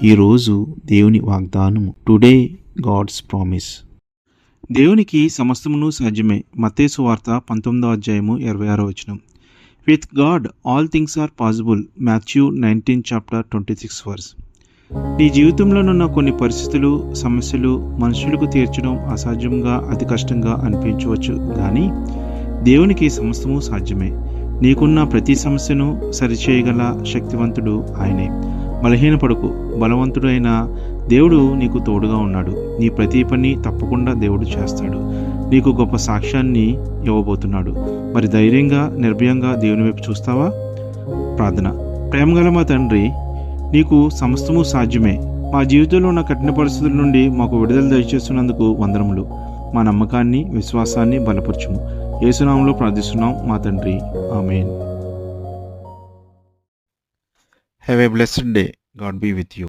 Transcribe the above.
ఈరోజు దేవుని వాగ్దానము. Today God's promise. దేవునికి సమస్తమును సాధ్యమే. మత్తయి సువార్త 19:26. With God all things are possible. Matthew 19:26. నీ జీవితంలోనున్న కొన్ని పరిస్థితులు, సమస్యలు మనుషులకు తీర్చడం అసాధ్యంగా, అతి కష్టంగా అనిపించవచ్చు, కానీ దేవునికి సమస్తము సాధ్యమే. నీకున్న ప్రతి సమస్యను సరిచేయగల శక్తివంతుడు ఆయనే. బలహీనపడకు, బలవంతుడైన దేవుడు నీకు తోడుగా ఉన్నాడు. నీ ప్రతి పని తప్పకుండా దేవుడు చేస్తాడు. నీకు గొప్ప సాక్ష్యాన్ని ఇవ్వబోతున్నాడు. మరి ధైర్యంగా, నిర్భయంగా దేవుని వైపు చూస్తావా? ప్రార్థన. ప్రేమగల మా తండ్రి, నీకు సమస్తము సాధ్యమే. మా జీవితంలో ఉన్న కఠిన పరిస్థితుల నుండి మాకు విడుదల దయచేస్తున్నందుకు వందనములు. మా నమ్మకాన్ని, విశ్వాసాన్ని బలపరచుము. యేసునామములో ప్రార్థిస్తున్నాం మా తండ్రి. ఆమేన్. Have a blessed day. God be with you.